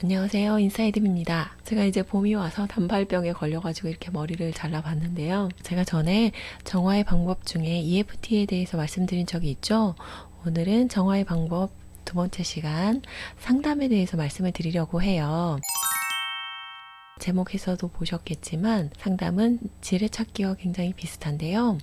안녕하세요, 인사이드입니다. 제가 이제 봄이 와서 단발병에 걸려가지고 이렇게 머리를 잘라봤는데요. 제가 전에 정화의 방법 중에 EFT에 대해서 말씀드린 적이 있죠. 오늘은 정화의 방법 두 번째 시간 상담에 대해서 말씀을 드리려고 해요. 제목에서도 보셨겠지만 상담은 지뢰찾기와 굉장히 비슷한데요.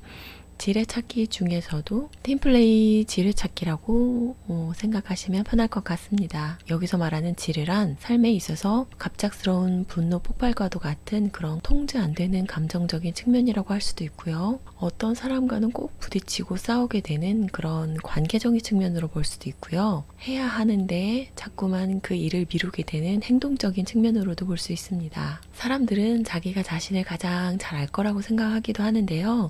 지뢰찾기 중에서도 팀플레이 지뢰찾기라고 생각하시면 편할 것 같습니다. 여기서 말하는 지뢰란 삶에 있어서 갑작스러운 분노 폭발과도 같은 그런 통제 안 되는 감정적인 측면이라고 할 수도 있고요. 어떤 사람과는 꼭 부딪히고 싸우게 되는 그런 관계적인 측면으로 볼 수도 있고요. 해야 하는데 자꾸만 그 일을 미루게 되는 행동적인 측면으로도 볼 수 있습니다. 사람들은 자기가 자신을 가장 잘 알 거라고 생각하기도 하는데요.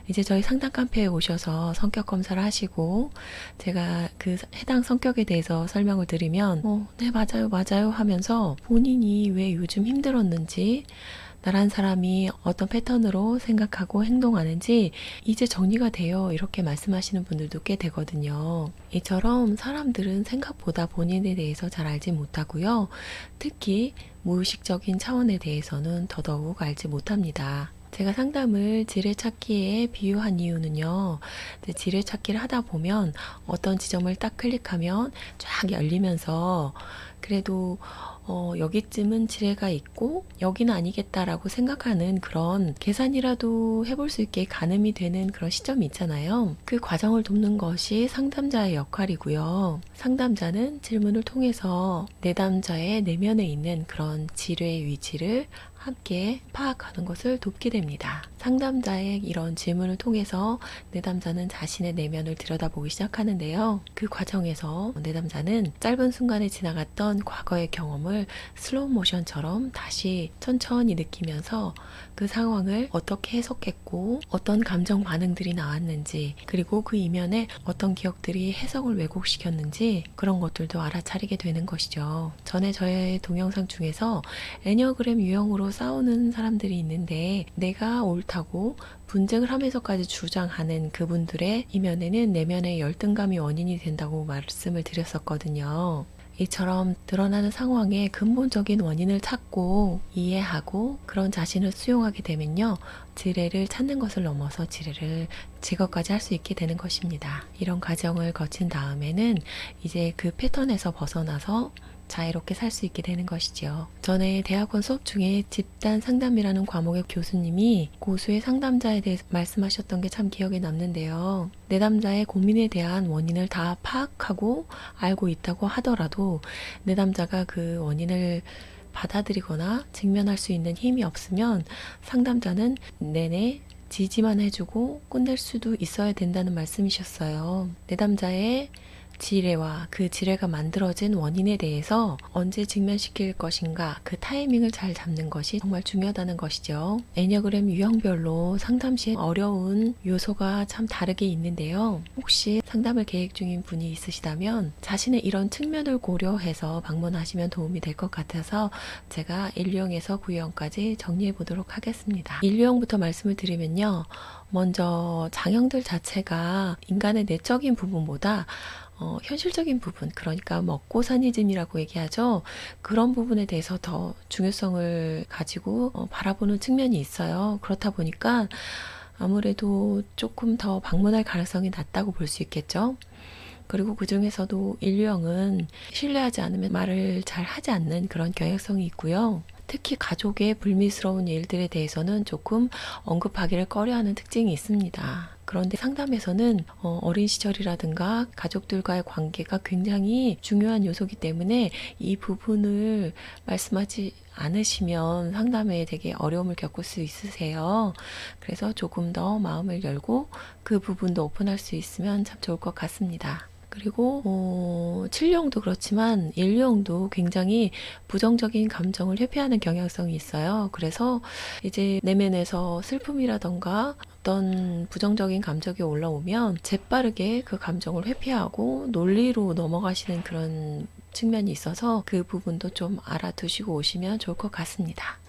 이제 저희 상담 카페에 오셔서 성격 검사를 하시고 제가 그 해당 성격에 대해서 설명을 드리면 네 맞아요 하면서 본인이 왜 요즘 힘들었는지 나란 사람이 어떤 패턴으로 생각하고 행동하는지 이제 정리가 돼요 이렇게 말씀하시는 분들도 꽤 되거든요. 이처럼 사람들은 생각보다 본인에 대해서 잘 알지 못하고요. 특히 무의식적인 차원에 대해서는 더더욱 알지 못합니다. 제가 상담을 지뢰찾기에 비유한 이유는요. 지뢰찾기를 하다 보면 어떤 지점을 딱 클릭하면 쫙 열리면서 그래도 여기쯤은 지뢰가 있고 여기는 아니겠다라고 생각하는 그런 계산이라도 해볼 수 있게 가늠이 되는 그런 시점이 있잖아요. 그 과정을 돕는 것이 상담자의 역할이고요. 상담자는 질문을 통해서 내담자의 내면에 있는 그런 지뢰의 위치를 함께 파악하는 것을 돕게 됩니다. 상담자의 이런 질문을 통해서 내담자는 자신의 내면을 들여다보기 시작하는데요. 그 과정에서 내담자는 짧은 순간에 지나갔던 과거의 경험을 슬로우 모션처럼 다시 천천히 느끼면서 그 상황을 어떻게 해석했고 어떤 감정 반응들이 나왔는지 그리고 그 이면에 어떤 기억들이 해석을 왜곡시켰는지 그런 것들도 알아차리게 되는 것이죠. 전에 저의 동영상 중에서 애니어그램 유형으로 싸우는 사람들이 있는데 내가 옳다고 분쟁을 하면서까지 주장하는 그분들의 이면에는 내면의 열등감이 원인이 된다고 말씀을 드렸었거든요. 이처럼 드러나는 상황의 근본적인 원인을 찾고 이해하고 그런 자신을 수용하게 되면요. 지뢰를 찾는 것을 넘어서 지뢰를 제거까지 할 수 있게 되는 것입니다. 이런 과정을 거친 다음에는 이제 그 패턴에서 벗어나서 자유롭게 살 수 있게 되는 것이죠. 전에 대학원 수업 중에 집단 상담이라는 과목의 교수님이 고수의 상담자에 대해서 말씀하셨던 게 참 기억에 남는데요. 내담자의 고민에 대한 원인을 다 파악하고 알고 있다고 하더라도 내담자가 그 원인을 받아들이거나 직면할 수 있는 힘이 없으면 상담자는 내내 지지만 해주고 끝낼 수도 있어야 된다는 말씀이셨어요. 내담자의 지뢰와 그 지뢰가 만들어진 원인에 대해서 언제 직면시킬 것인가 그 타이밍을 잘 잡는 것이 정말 중요하다는 것이죠. 애니어그램 유형별로 상담 시 어려운 요소가 참 다르게 있는데요. 혹시 상담을 계획 중인 분이 있으시다면 자신의 이런 측면을 고려해서 방문하시면 도움이 될 것 같아서 제가 1유형에서 9유형까지 정리해 보도록 하겠습니다. 1유형부터 말씀을 드리면요. 먼저 장형들 자체가 인간의 내적인 부분보다 현실적인 부분, 그러니까 먹고 사니즘이라고 얘기하죠. 그런 부분에 대해서 더 중요성을 가지고 바라보는 측면이 있어요. 그렇다 보니까 아무래도 조금 더 방문할 가능성이 낮다고 볼 수 있겠죠. 그리고 그 중에서도 인류형은 신뢰하지 않으면 말을 잘 하지 않는 그런 경향성이 있고요. 특히 가족의 불미스러운 일들에 대해서는 조금 언급하기를 꺼려하는 특징이 있습니다. 그런데 상담에서는 어린 시절이라든가 가족들과의 관계가 굉장히 중요한 요소이기 때문에 이 부분을 말씀하지 않으시면 상담에 되게 어려움을 겪을 수 있으세요. 그래서 조금 더 마음을 열고 그 부분도 오픈할 수 있으면 참 좋을 것 같습니다. 그리고 7령도 그렇지만 1령도 굉장히 부정적인 감정을 회피하는 경향성이 있어요. 그래서 이제 내면에서 슬픔이라던가 어떤 부정적인 감정이 올라오면 재빠르게 그 감정을 회피하고 논리로 넘어가시는 그런 측면이 있어서 그 부분도 좀 알아두시고 오시면 좋을 것 같습니다.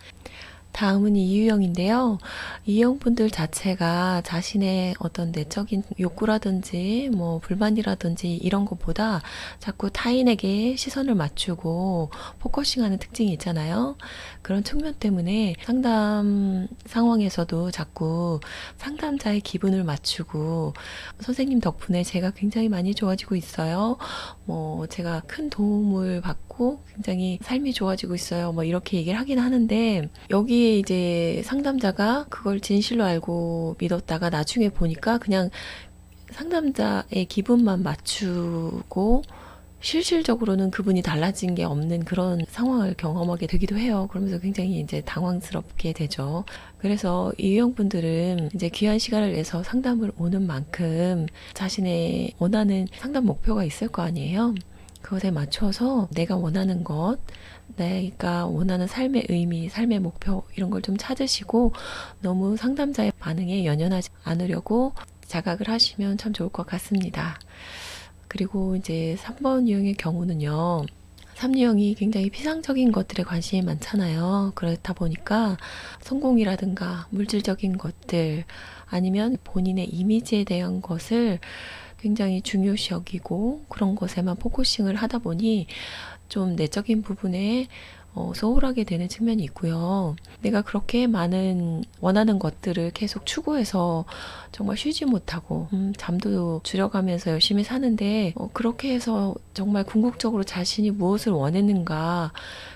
다음은 이유형인데요. 이유형분들 자체가 자신의 어떤 내적인 욕구라든지 뭐 불만이라든지 이런 것보다 자꾸 타인에게 시선을 맞추고 포커싱하는 특징이 있잖아요. 그런 측면 때문에 상담 상황에서도 자꾸 상담자의 기분을 맞추고 선생님 덕분에 제가 굉장히 많이 좋아지고 있어요. 뭐 제가 큰 도움을 받고 굉장히 삶이 좋아지고 있어요. 뭐 이렇게 얘기를 하긴 하는데 여기에 이제 상담자가 그걸 진실로 알고 믿었다가 나중에 보니까 그냥 상담자의 기분만 맞추고 실질적으로는 그분이 달라진 게 없는 그런 상황을 경험하게 되기도 해요. 그러면서 굉장히 이제 당황스럽게 되죠. 그래서 이 유형분들은 이제 귀한 시간을 내서 상담을 오는 만큼 자신의 원하는 상담 목표가 있을 거 아니에요. 그것에 맞춰서 내가 원하는 것, 내가 원하는 삶의 의미, 삶의 목표 이런 걸 좀 찾으시고 너무 상담자의 반응에 연연하지 않으려고 자각을 하시면 참 좋을 것 같습니다. 그리고 이제 3번 유형의 경우는요. 3유형이 굉장히 피상적인 것들에 관심이 많잖아요. 그렇다 보니까 성공이라든가 물질적인 것들 아니면 본인의 이미지에 대한 것을 굉장히 중요시 여기고 그런 것에만 포커싱을 하다 보니 좀 내적인 부분에 소홀하게 되는 측면이 있고요. 내가 그렇게 많은 원하는 것들을 계속 추구해서 정말 쉬지 못하고 잠도 줄여가면서 열심히 사는데 그렇게 해서 정말 궁극적으로 자신이 무엇을 원했는가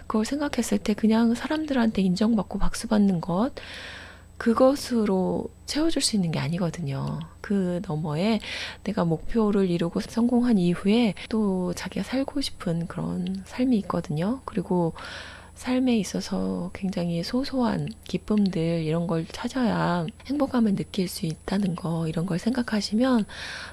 그걸 생각했을 때 그냥 사람들한테 인정받고 박수받는 것 그것으로 채워줄 수 있는 게 아니거든요. 그 너머에 내가 목표를 이루고 성공한 이후에 또 자기가 살고 싶은 그런 삶이 있거든요. 그리고 삶에 있어서 굉장히 소소한 기쁨들 이런 걸 찾아야 행복감을 느낄 수 있다는 거 이런 걸 생각하시면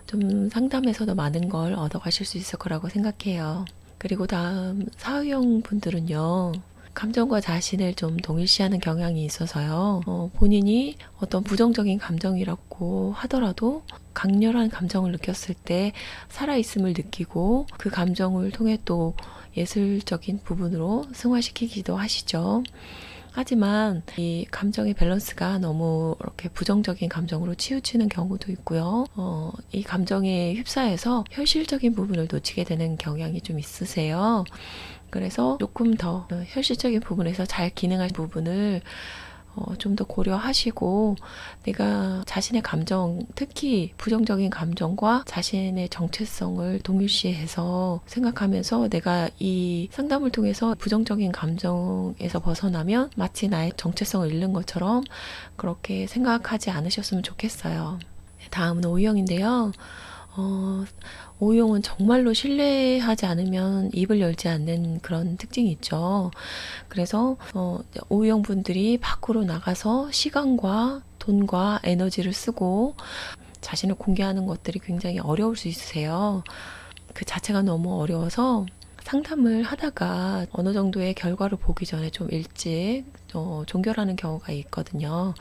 좀 상담에서도 많은 걸 얻어가실 수 있을 거라고 생각해요. 그리고 다음 사유형 분들은요. 감정과 자신을 좀 동일시하는 경향이 있어서요. 본인이 어떤 부정적인 감정이라고 하더라도 강렬한 감정을 느꼈을 때 살아있음을 느끼고 그 감정을 통해 또 예술적인 부분으로 승화시키기도 하시죠. 하지만 이 감정의 밸런스가 너무 이렇게 부정적인 감정으로 치우치는 경우도 있고요. 이 감정에 휩싸여서 현실적인 부분을 놓치게 되는 경향이 좀 있으세요. 그래서 조금 더 현실적인 부분에서 잘 기능할 부분을 좀 더 고려하시고 내가 자신의 감정, 특히 부정적인 감정과 자신의 정체성을 동일시해서 생각하면서 내가 이 상담을 통해서 부정적인 감정에서 벗어나면 마치 나의 정체성을 잃는 것처럼 그렇게 생각하지 않으셨으면 좋겠어요. 다음은 O형인데요. O형은 정말로 신뢰하지 않으면 입을 열지 않는 그런 특징이 있죠. 그래서 O형 분들이 밖으로 나가서 시간과 돈과 에너지를 쓰고 자신을 공개하는 것들이 굉장히 어려울 수 있으세요. 그 자체가 너무 어려워서 상담을 하다가 어느 정도의 결과를 보기 전에 좀 일찍 종결하는 경우가 있거든요.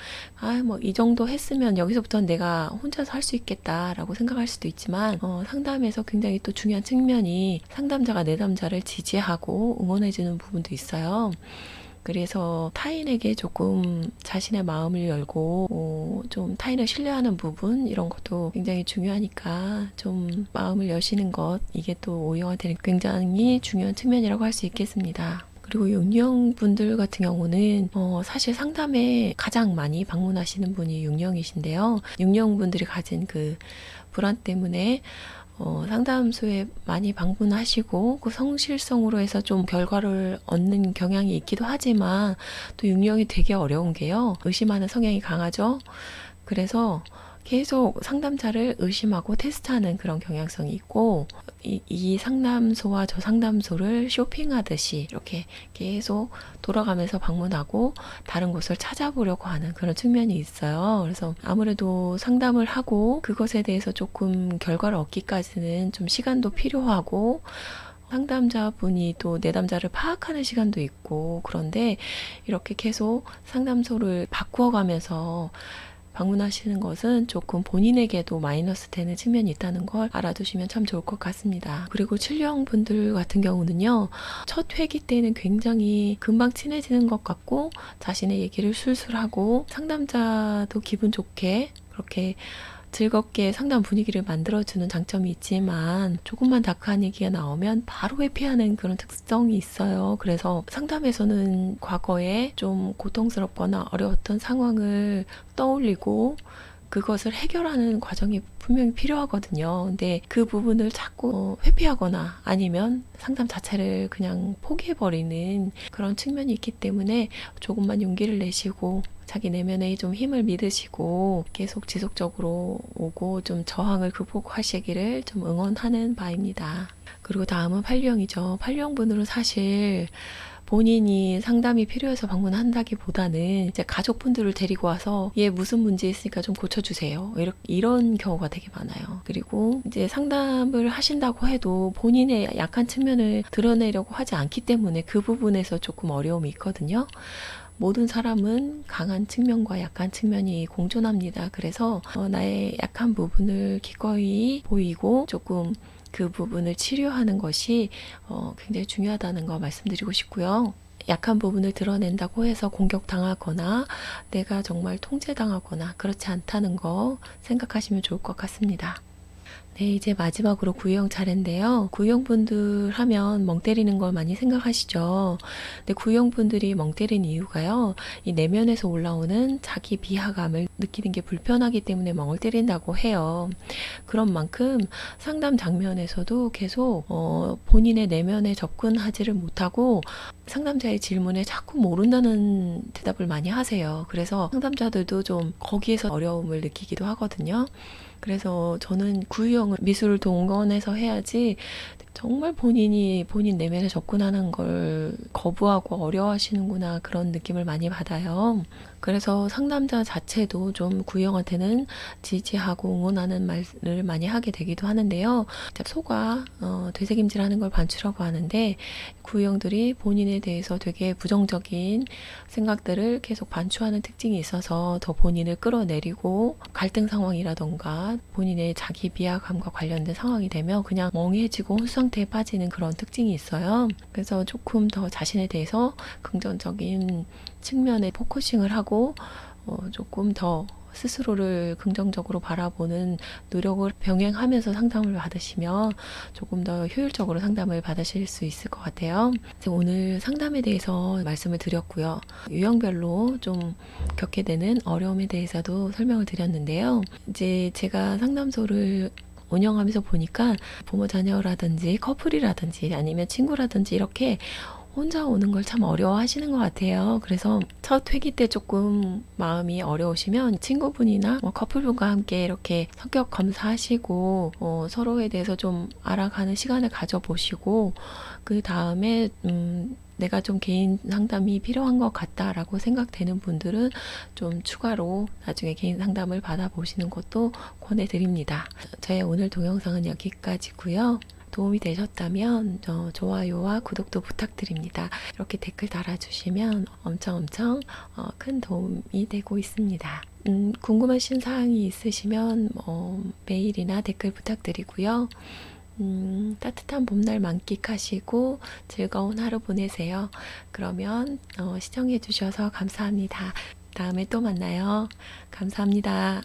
뭐 이 정도 했으면 여기서부터는 내가 혼자서 할 수 있겠다라고 생각할 수도 있지만 상담에서 굉장히 또 중요한 측면이 상담자가 내담자를 지지하고 응원해주는 부분도 있어요. 그래서 타인에게 조금 자신의 마음을 열고 좀 타인을 신뢰하는 부분 이런 것도 굉장히 중요하니까 좀 마음을 여시는 것 이게 또 O형한테는 굉장히 중요한 측면이라고 할 수 있겠습니다. 그리고 6형 분들 같은 경우는 사실 상담에 가장 많이 방문하시는 분이 6형이신데요. 6형 분들이 가진 그 불안 때문에 상담소에 많이 방문하시고 그 성실성으로 해서 좀 결과를 얻는 경향이 있기도 하지만 또 6형이 되게 어려운 게요. 의심하는 성향이 강하죠. 그래서 계속 상담자를 의심하고 테스트하는 그런 경향성이 있고 이 상담소와 저 상담소를 쇼핑하듯이 이렇게 계속 돌아가면서 방문하고 다른 곳을 찾아보려고 하는 그런 측면이 있어요. 그래서 아무래도 상담을 하고 그것에 대해서 조금 결과를 얻기까지는 좀 시간도 필요하고 상담자분이 또 내담자를 파악하는 시간도 있고 그런데 이렇게 계속 상담소를 바꾸어가면서 방문하시는 것은 조금 본인에게도 마이너스 되는 측면이 있다는 걸 알아두시면 참 좋을 것 같습니다. 그리고 칠령분들 같은 경우는요, 첫 회기 때는 굉장히 금방 친해지는 것 같고 자신의 얘기를 술술하고 상담자도 기분 좋게 그렇게 즐겁게 상담 분위기를 만들어주는 장점이 있지만 조금만 다크한 얘기가 나오면 바로 회피하는 그런 특성이 있어요. 그래서 상담에서는 과거에 좀 고통스럽거나 어려웠던 상황을 떠올리고 그것을 해결하는 과정이 분명히 필요하거든요. 근데 그 부분을 자꾸 회피하거나 아니면 상담 자체를 그냥 포기해버리는 그런 측면이 있기 때문에 조금만 용기를 내시고 자기 내면에 좀 힘을 믿으시고 계속 지속적으로 오고 좀 저항을 극복하시기를 좀 응원하는 바입니다. 그리고 다음은 팔류형이죠. 팔류형분들은 사실 본인이 상담이 필요해서 방문한다기보다는 이제 가족분들을 데리고 와서 얘 무슨 문제 있으니까 좀 고쳐주세요. 이런 경우가 되게 많아요. 그리고 이제 상담을 하신다고 해도 본인의 약한 측면을 드러내려고 하지 않기 때문에 그 부분에서 조금 어려움이 있거든요. 모든 사람은 강한 측면과 약한 측면이 공존합니다. 그래서 나의 약한 부분을 기꺼이 보이고 조금 그 부분을 치료하는 것이 굉장히 중요하다는 거 말씀드리고 싶고요. 약한 부분을 드러낸다고 해서 공격당하거나 내가 정말 통제당하거나 그렇지 않다는 거 생각하시면 좋을 것 같습니다. 네, 이제 마지막으로 구유형 차례인데요. 구유형분들 하면 멍 때리는 걸 많이 생각하시죠. 근데 구유형분들이 멍 때리는 이유가요. 이 내면에서 올라오는 자기 비하감을 느끼는 게 불편하기 때문에 멍을 때린다고 해요. 그런 만큼 상담 장면에서도 계속 본인의 내면에 접근하지를 못하고 상담자의 질문에 자꾸 모른다는 대답을 많이 하세요. 그래서 상담자들도 좀 거기에서 어려움을 느끼기도 하거든요. 그래서 저는 구유형은 미술을 동원해서 해야지 정말 본인 내면에 접근하는 걸 거부하고 어려워하시는구나 그런 느낌을 많이 받아요. 그래서 상담자 자체도 좀 구유형한테는 지지하고 응원하는 말을 많이 하게 되기도 하는데요. 소가 되새김질하는 걸 반추라고 하는데 구유형들이 본인에 대해서 되게 부정적인 생각들을 계속 반추하는 특징이 있어서 더 본인을 끌어내리고 갈등 상황이라던가 본인의 자기 비하감과 관련된 상황이 되면 그냥 멍해지고 혼수 상태에 빠지는 그런 특징이 있어요. 그래서 조금 더 자신에 대해서 긍정적인 측면에 포커싱을 하고 조금 더 스스로를 긍정적으로 바라보는 노력을 병행하면서 상담을 받으시면 조금 더 효율적으로 상담을 받으실 수 있을 것 같아요. 오늘 상담에 대해서 말씀을 드렸고요. 유형별로 좀 겪게 되는 어려움에 대해서도 설명을 드렸는데요. 이제 제가 상담소를 운영하면서 보니까 부모 자녀라든지 커플이라든지 아니면 친구라든지 이렇게 혼자 오는 걸 참 어려워하시는 것 같아요. 그래서 첫 회기 때 조금 마음이 어려우시면 친구분이나 커플분과 함께 이렇게 성격 검사하시고 서로에 대해서 좀 알아가는 시간을 가져보시고 그 다음에 내가 좀 개인 상담이 필요한 것 같다라고 생각되는 분들은 좀 추가로 나중에 개인 상담을 받아보시는 것도 권해드립니다. 저의 오늘 동영상은 여기까지고요. 도움이 되셨다면 좋아요와 구독도 부탁드립니다. 이렇게 댓글 달아주시면 엄청 큰 도움이 되고 있습니다. 궁금하신 사항이 있으시면 메일이나 댓글 부탁드리고요. 따뜻한 봄날 만끽하시고 즐거운 하루 보내세요. 그러면 시청해 주셔서 감사합니다. 다음에 또 만나요. 감사합니다.